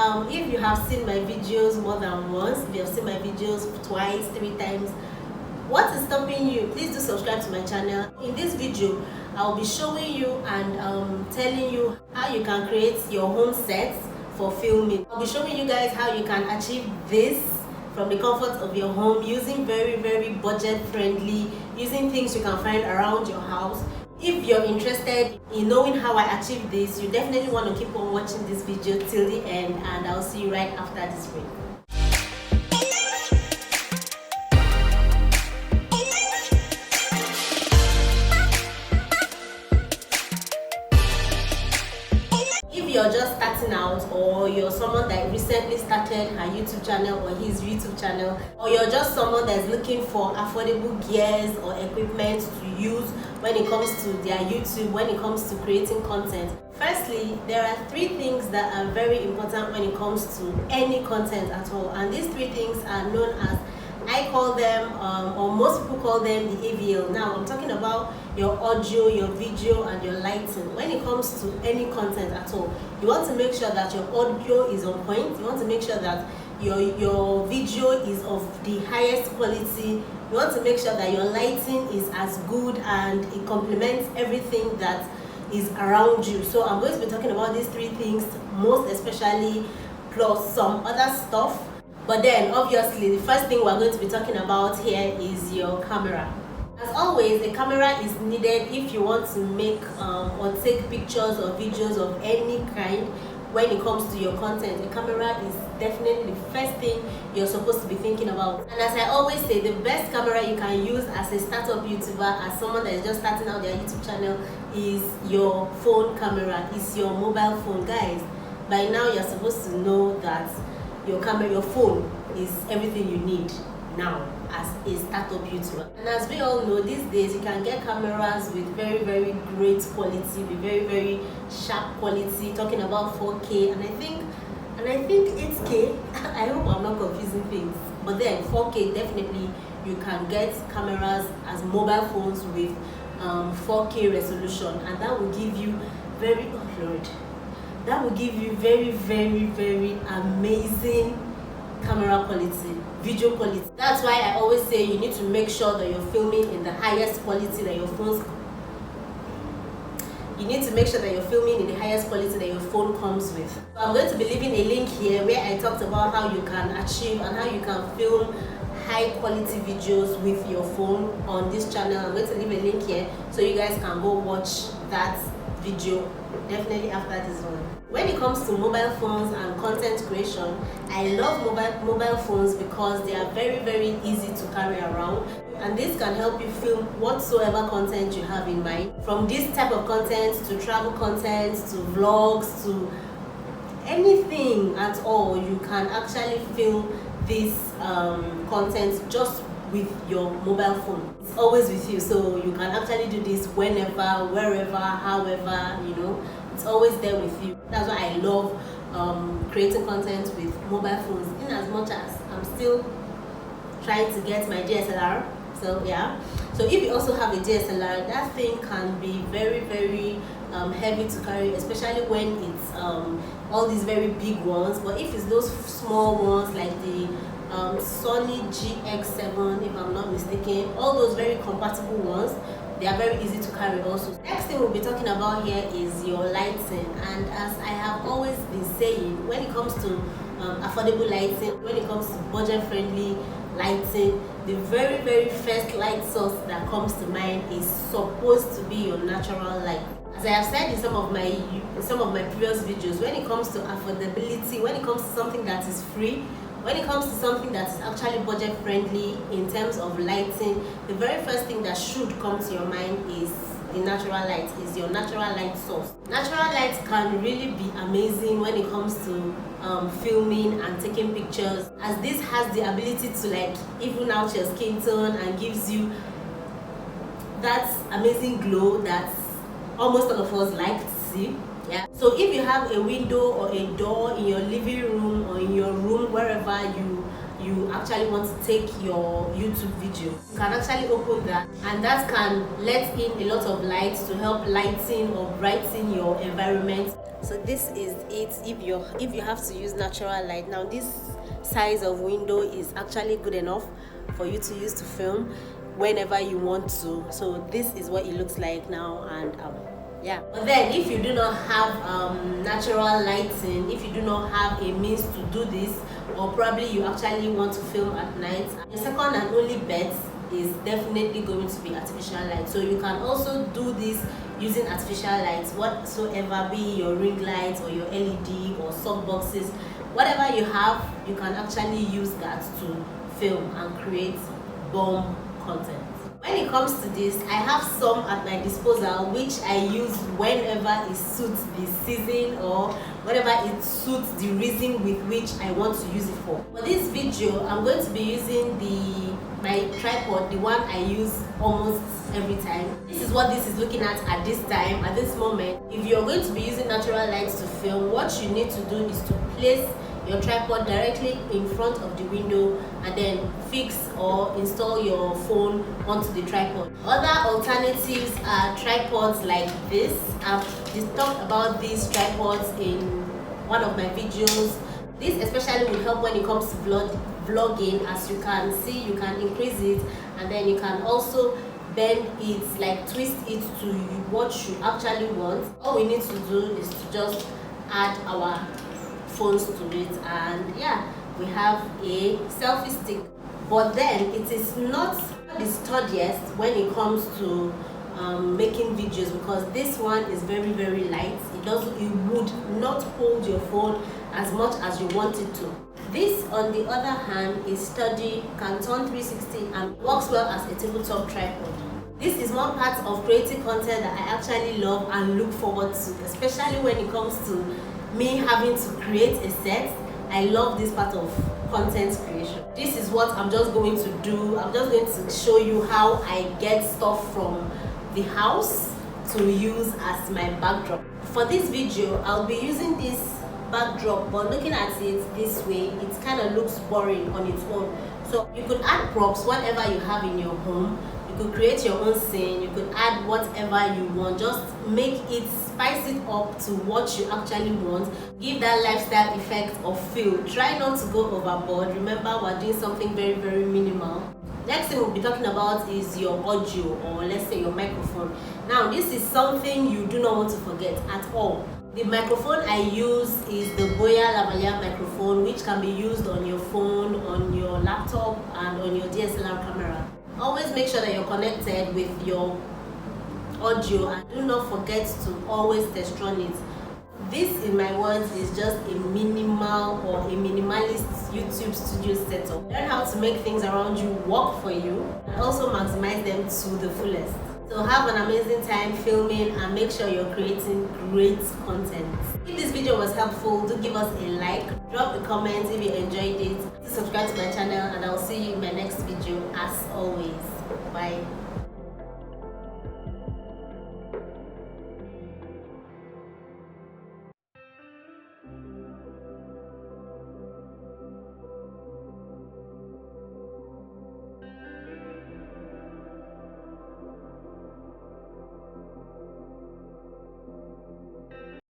If you have seen my videos more than once, if you have seen my videos twice, 3 times, what is stopping you? Please do subscribe to my channel. In this video, I'll be showing you and telling you how you can create your home sets for filming. I'll be showing you guys how you can achieve this from the comfort of your home using very budget friendly, using things you can find around your house. If you're interested in knowing how I achieve this, you definitely want to keep on watching this video till the end, and I'll see you right after this break. If you're just starting out, or you're someone that recently started her YouTube channel or his YouTube channel, or you're just someone that's looking for affordable gears or equipment to use when it comes to their YouTube, when it comes to creating content. Firstly, there are 3 things that are very important when it comes to any content at all, and these 3 things are known as, I call them, or most people call them, the AVL. Now, I'm talking about your audio, your video, and your lighting. When it comes to any content at all, you want to make sure that your audio is on point. You want to make sure that your video is of the highest quality. You want to make sure that your lighting is as good and it complements everything that is around you. So I'm going to be talking about these 3 things, most especially, plus some other stuff. But then, obviously, the first thing we're going to be talking about here is your camera. As always, a camera is needed if you want to make or take pictures or videos of any kind. When it comes to your content, a camera is definitely the first thing you're supposed to be thinking about. And as I always say, the best camera you can use as a startup YouTuber, as someone that is just starting out their YouTube channel, is your phone camera, is your mobile phone. Guys, by now you're supposed to know that your camera, your phone, is everything you need now as a startup YouTuber. And as we all know, these days you can get cameras with very great quality, with very sharp quality, talking about 4K, and I think 8K. I hope I'm not confusing things, but then 4K, definitely you can get cameras as mobile phones with 4K resolution, and that will give you very amazing camera quality, video quality. That's why I always say you need to make sure that you're filming in the highest quality that your phone comes with. So I'm going to be leaving a link here where I talked about how you can achieve and how you can film high quality videos with your phone on this channel. I'm going to leave a link here so you guys can go watch that video definitely after this one. When it comes to mobile phones and content creation, I love mobile phones because they are very easy to carry around, and this can help you film whatsoever content you have in mind. From this type of content to travel content to vlogs to anything at all, you can actually film this content just with your mobile phone. It's always with you, so you can actually do this whenever, wherever, however, you know, it's always there with you. That's why I love creating content with mobile phones, in as much as I'm still trying to get my DSLR. So yeah, so if you also have a DSLR, that thing can be very heavy to carry, especially when it's all these very big ones. But if it's those small ones like the Sony GX7, if I'm not mistaken, all those very compatible ones, they are very easy to carry also. Next thing we'll be talking about here is your lighting. And as I have always been saying, when it comes to affordable lighting, when it comes to budget friendly lighting, the very first light source that comes to mind is supposed to be your natural light. As I have said in some of my previous videos, when it comes to affordability, when it comes to something that is free, when it comes to something that is actually budget friendly in terms of lighting, the very first thing that should come to your mind is the natural light, is your natural light source. Natural light can really be amazing when it comes to filming and taking pictures, as this has the ability to like even out your skin tone and gives you that amazing glow that almost all of us like to see. Yeah. So if you have a window or a door in your living room or in your room, wherever you actually want to take your YouTube video, you can actually open that, and that can let in a lot of light to help lighten or brighten your environment. So this is it if you have to use natural light. Now this size of window is actually good enough for you to use to film whenever you want to. So this is what it looks like now, and yeah. But then if you do not have natural lighting, if you do not have a means to do this, or probably you actually want to film at night, your second and only bet is definitely going to be artificial light. So you can also do this using artificial lights whatsoever, be your ring lights or your LED or soft boxes, whatever you have, you can actually use that to film and create bomb content. When it comes to this, I have some at my disposal which I use whenever it suits the season or whenever it suits the reason with which I want to use it for. For this video, I'm going to be using my tripod, the one I use almost every time. This is what this is looking at this time, at this moment. If you're going to be using natural lights to film, what you need to do is to place your tripod directly in front of the window and then fix or install your phone onto the tripod. Other alternatives are tripods like this. I've talked about these tripods in one of my videos. This especially will help when it comes to vlogging. As you can see, you can increase it and then you can also bend it, like twist it to what you actually want. All we need to do is to just add our phones to it, and yeah, we have a selfie stick. But then it is not the sturdiest when it comes to making videos, because this one is very, very light. It would not hold your phone as much as you want it to. This, on the other hand, is sturdy, can turn 360 and works well as a tabletop tripod. This is one part of creating content that I actually love and look forward to, especially when it comes to me having to create a set. I love this part of content creation. This is what I'm just going to do. I'm just going to show you how I get stuff from the house to use as my backdrop. For this video, I'll be using this backdrop, but looking at it this way, it kind of looks boring on its own. So you could add props, whatever you have in your home. You could create your own scene, you could add whatever you want, just make it, spice it up to what you actually want, give that lifestyle effect or feel. Try not to go overboard. Remember, we're doing something very, very minimal. Next thing we'll be talking about is your audio, or let's say your microphone. Now this is something you do not want to forget at all. The microphone I use is the BOYA Lavalier microphone, which can be used on your phone, on your laptop, and on your DSLR camera. Always make sure that you're connected with your audio, and do not forget to always test run it. This, in my words, is just a minimal or a minimalist YouTube studio setup. Learn how to make things around you work for you and also maximize them to the fullest. So have an amazing time filming and make sure you're creating great content. If this video was helpful, do give us a like, drop a comment if you enjoyed it, subscribe to my channel, and I'll see you in my next video as always. Bye.